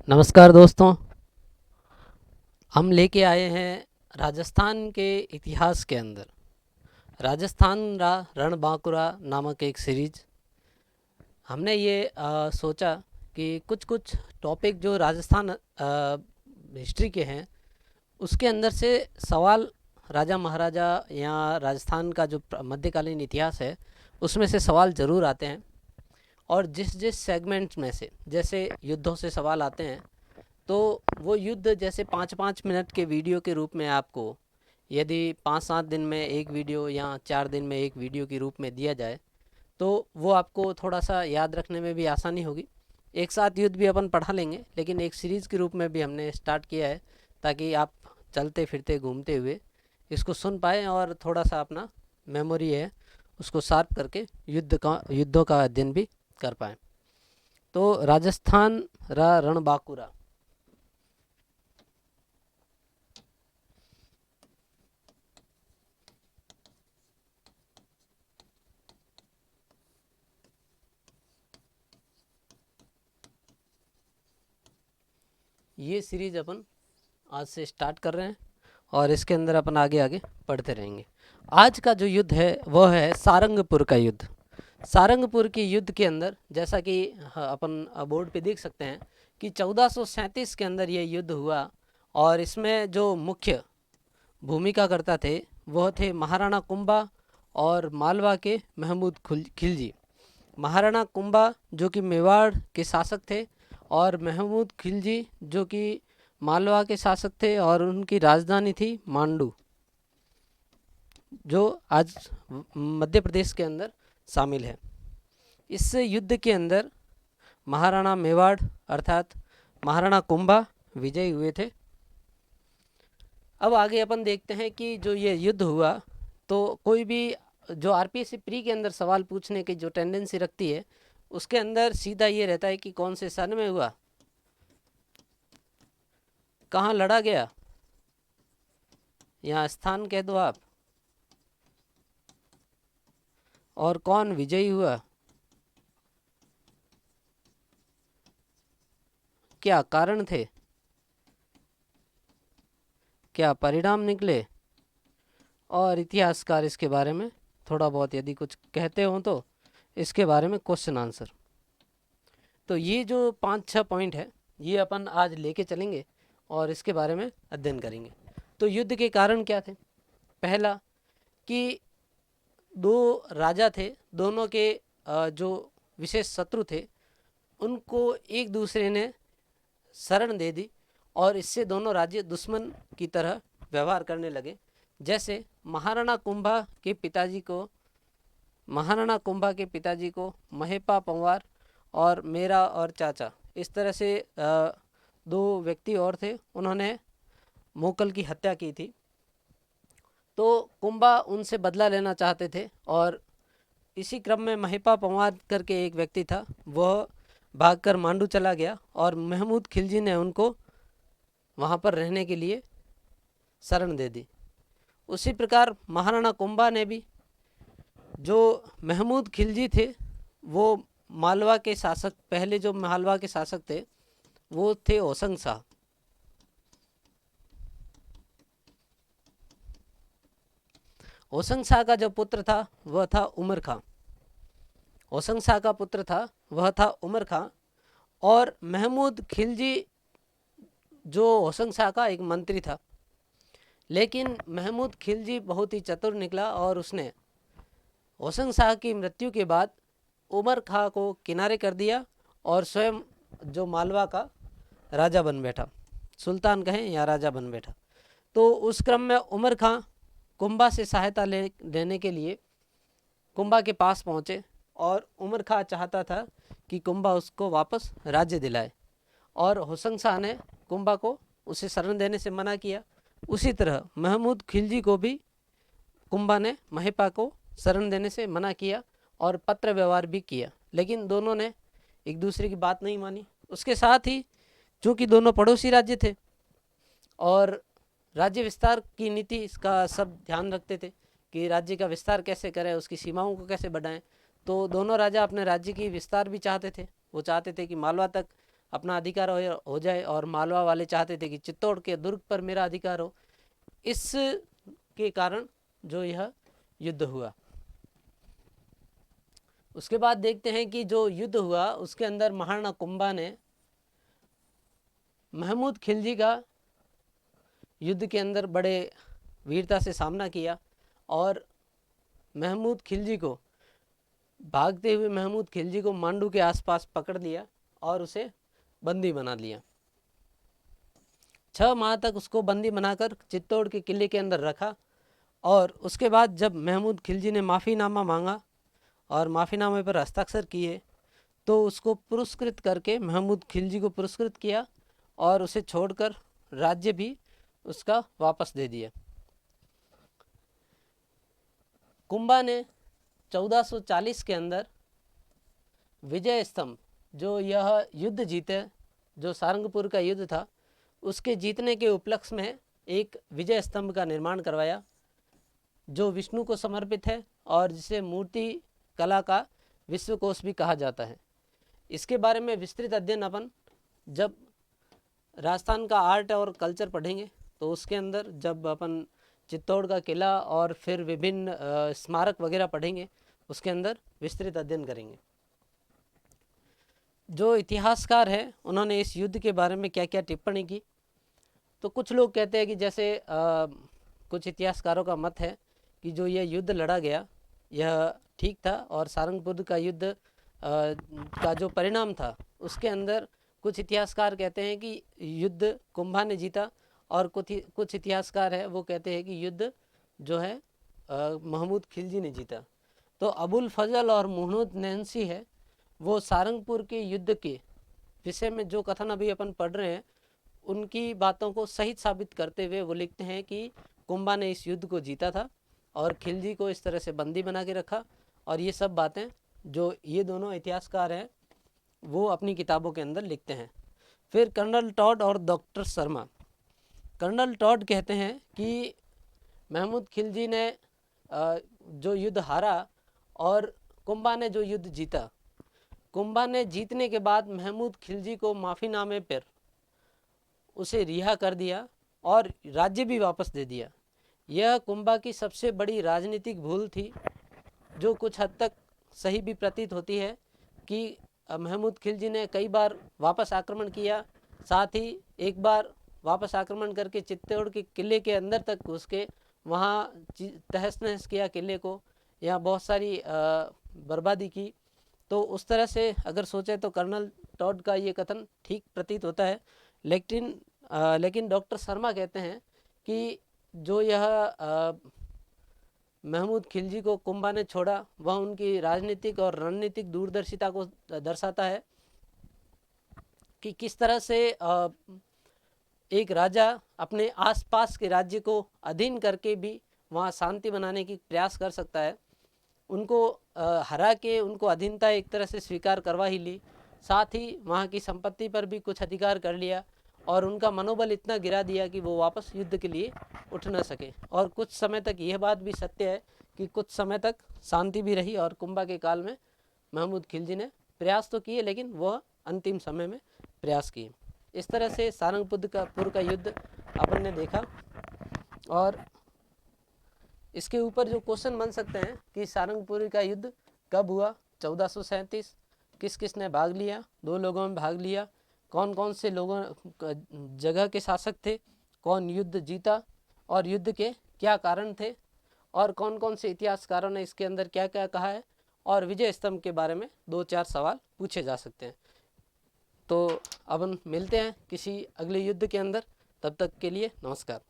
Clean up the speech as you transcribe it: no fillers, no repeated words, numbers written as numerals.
नमस्कार दोस्तों। हम लेके आए हैं राजस्थान के इतिहास के अंदर राजस्थान रणबांकुरा नामक एक सीरीज। हमने ये सोचा कि कुछ कुछ टॉपिक जो राजस्थान हिस्ट्री के हैं उसके अंदर से सवाल राजा महाराजा या राजस्थान का जो मध्यकालीन इतिहास है उसमें से सवाल ज़रूर आते हैं। और जिस जिस सेगमेंट में से जैसे युद्धों से सवाल आते हैं तो वो युद्ध जैसे 5-5 मिनट के वीडियो के रूप में आपको यदि 5-7 दिन में एक वीडियो या 4 दिन में एक वीडियो के रूप में दिया जाए तो वो आपको थोड़ा सा याद रखने में भी आसानी होगी। एक साथ युद्ध भी अपन पढ़ा लेंगे, लेकिन एक सीरीज़ के रूप में भी हमने स्टार्ट किया है ताकि आप चलते फिरते घूमते हुए इसको सुन पाएँ और थोड़ा सा अपना मेमोरी है उसको शार्प करके युद्धों का अध्ययन भी कर पाएँ। तो राजस्थान रणबांकुरा। ये सीरीज अपन आज से स्टार्ट कर रहे हैं और इसके अंदर अपन आगे आगे पढ़ते रहेंगे। आज का जो युद्ध है वह है सारंगपुर का युद्ध। सारंगपुर के युद्ध के अंदर जैसा कि अपन बोर्ड पे देख सकते हैं कि 1437 के अंदर ये युद्ध हुआ और इसमें जो मुख्य भूमिका करता थे वह थे महाराणा कुंभा और मालवा के महमूद खिलजी। महाराणा कुंभा जो कि मेवाड़ के शासक थे और महमूद खिलजी जो कि मालवा के शासक थे और उनकी राजधानी थी मांडू जो आज मध्य प्रदेश के अंदर शामिल है। इस युद्ध के अंदर महाराणा मेवाड़ अर्थात महाराणा कुंभा विजयी हुए थे। अब आगे अपन देखते हैं कि जो ये युद्ध हुआ तो कोई भी जो आरपीएससी प्री के अंदर सवाल पूछने की जो टेंडेंसी रखती है उसके अंदर सीधा ये रहता है कि कौन से सन में हुआ, कहाँ लड़ा गया, यहाँ स्थान कह दो आप, और कौन विजयी हुआ, क्या कारण थे, क्या परिणाम निकले, और इतिहासकार इसके बारे में थोड़ा बहुत यदि कुछ कहते हो तो इसके बारे में क्वेश्चन आंसर। तो ये जो 5-6 पॉइंट है ये अपन आज लेके चलेंगे और इसके बारे में अध्ययन करेंगे। तो युद्ध के कारण क्या थे? पहला कि दो राजा थे, दोनों के जो विशेष शत्रु थे उनको एक दूसरे ने शरण दे दी और इससे दोनों राज्य दुश्मन की तरह व्यवहार करने लगे। जैसे महाराणा कुंभा के पिताजी को महेपा पंवार और मेरा और चाचा, इस तरह से दो व्यक्ति और थे, उन्होंने मोकल की हत्या की थी। तो कुंभा उनसे बदला लेना चाहते थे और इसी क्रम में महेपा पंवार करके एक व्यक्ति था, वह भागकर मांडू चला गया और महमूद खिलजी ने उनको वहाँ पर रहने के लिए शरण दे दी। उसी प्रकार महाराणा कुंभा ने भी, जो महमूद खिलजी थे वो मालवा के शासक, पहले जो मालवा के शासक थे वो थे होशंग शाह। होशंग शाह का जो पुत्र था वह था उमर खां। होशंग शाह का पुत्र था वह था उमर खां और महमूद खिलजी जो होशंग शाह का एक मंत्री था। लेकिन महमूद खिलजी बहुत ही चतुर निकला और उसने होशंग शाह की मृत्यु के बाद उमर खां को किनारे कर दिया और स्वयं जो मालवा का राजा बन बैठा, सुल्तान कहें या राजा बन बैठा। तो उस क्रम में उमर खां कुंभा से सहायता लेने के लिए कुंभा के पास पहुँचे और उमर खां चाहता था कि कुंभा उसको वापस राज्य दिलाए और होशंग शाह ने कुंभा को उसे शरण देने से मना किया। उसी तरह महमूद खिलजी को भी कुंभा ने महेपा को शरण देने से मना किया और पत्र व्यवहार भी किया, लेकिन दोनों ने एक दूसरे की बात नहीं मानी। उसके साथ ही चूँकि दोनों पड़ोसी राज्य थे और राज्य विस्तार की नीति इसका सब ध्यान रखते थे कि राज्य का विस्तार कैसे करें, उसकी सीमाओं को कैसे बढ़ाएं, तो दोनों राजा अपने राज्य की विस्तार भी चाहते थे। वो चाहते थे कि मालवा तक अपना अधिकार हो जाए, और मालवा वाले चाहते थे कि चित्तौड़ के दुर्ग पर मेरा अधिकार हो। इस के कारण जो यह युद्ध हुआ। उसके बाद देखते हैं कि जो युद्ध हुआ उसके अंदर महाराणा कुंभा ने महमूद खिलजी का युद्ध के अंदर बड़े वीरता से सामना किया, और महमूद खिलजी को भागते हुए महमूद खिलजी को मांडू के आसपास पकड़ लिया और उसे बंदी बना लिया। 6 माह तक उसको बंदी बनाकर चित्तौड़ के किले के अंदर रखा, और उसके बाद जब महमूद खिलजी ने माफ़ीनामा मांगा और माफ़ीनामे पर हस्ताक्षर किए, तो उसको पुरस्कृत करके महमूद खिलजी को पुरस्कृत किया और उसे छोड़कर राज्य भी उसका वापस दे दिया। कुंभा ने 1440 के अंदर विजय स्तंभ, जो यह युद्ध जीते, जो सारंगपुर का युद्ध था, उसके जीतने के उपलक्ष्य में एक विजय स्तंभ का निर्माण करवाया, जो विष्णु को समर्पित है और जिसे मूर्ति कला का विश्वकोश भी कहा जाता है। इसके बारे में विस्तृत अध्ययन अपन जब राजस्थान का आर्ट और कल्चर पढ़ेंगे, तो उसके अंदर जब अपन चित्तौड़ का किला और फिर विभिन्न स्मारक वगैरह पढ़ेंगे, उसके अंदर विस्तृत अध्ययन करेंगे। जो इतिहासकार हैं उन्होंने इस युद्ध के बारे में क्या क्या टिप्पणी की, तो कुछ लोग कहते हैं कि जैसे कुछ इतिहासकारों का मत है कि जो यह युद्ध लड़ा गया यह ठीक था, और सारंगपुर का युद्ध का जो परिणाम था उसके अंदर कुछ इतिहासकार कहते हैं कि युद्ध कुंभा ने जीता, और कुछ इतिहासकार है वो कहते हैं कि युद्ध जो है महमूद खिलजी ने जीता। तो अबुल फजल और मुहम्मद नैन्सी है, वो सारंगपुर के युद्ध के विषय में जो कथन अभी अपन पढ़ रहे हैं उनकी बातों को सही साबित करते हुए वो लिखते हैं कि कुंभा ने इस युद्ध को जीता था और खिलजी को इस तरह से बंदी बना के रखा, और ये सब बातें जो ये दोनों इतिहासकार हैं वो अपनी किताबों के अंदर लिखते हैं। फिर कर्नल टॉड और डॉक्टर शर्मा। कर्नल टॉड कहते हैं कि महमूद खिलजी ने जो युद्ध हारा और कुंभा ने जो युद्ध जीता, कुंभा ने जीतने के बाद महमूद खिलजी को माफ़ीनामे पर उसे रिहा कर दिया और राज्य भी वापस दे दिया। यह कुंभा की सबसे बड़ी राजनीतिक भूल थी, जो कुछ हद तक सही भी प्रतीत होती है कि महमूद खिलजी ने कई बार वापस आक्रमण किया, साथ ही एक बार वापस आक्रमण करके चित्तौड़ के किले के अंदर तक घुस के वहाँ तहस नहस किया किले को, यहाँ बहुत सारी बर्बादी की। तो उस तरह से अगर सोचे तो कर्नल टॉड का ये कथन ठीक प्रतीत होता है। लेकिन डॉक्टर शर्मा कहते हैं कि जो यह महमूद खिलजी को कुंभा ने छोड़ा वह उनकी राजनीतिक और रणनीतिक दूरदर्शिता को दर्शाता है कि किस तरह से एक राजा अपने आसपास के राज्य को अधीन करके भी वहाँ शांति बनाने की प्रयास कर सकता है। उनको हरा के उनको अधीनता एक तरह से स्वीकार करवा ही ली, साथ ही वहाँ की संपत्ति पर भी कुछ अधिकार कर लिया और उनका मनोबल इतना गिरा दिया कि वो वापस युद्ध के लिए उठ न सके। और कुछ समय तक यह बात भी सत्य है कि कुछ समय तक शांति भी रही और कुंभा के काल में महमूद खिलजी ने प्रयास तो किए लेकिन वह अंतिम समय में प्रयास किए। इस तरह से सारंगपुर का युद्ध अपन ने देखा। और इसके ऊपर जो क्वेश्चन बन सकते हैं कि सारंगपुर का युद्ध कब हुआ, 1437, किस किस ने भाग लिया, 2 लोगों में भाग लिया, कौन कौन से लोगों जगह के शासक थे, कौन युद्ध जीता और युद्ध के क्या कारण थे, और कौन कौन से इतिहासकारों ने इसके अंदर क्या क्या कहा है, और विजय स्तंभ के बारे में 2-4 सवाल पूछे जा सकते हैं। तो अब हम मिलते हैं किसी अगले युद्ध के अंदर, तब तक के लिए नमस्कार।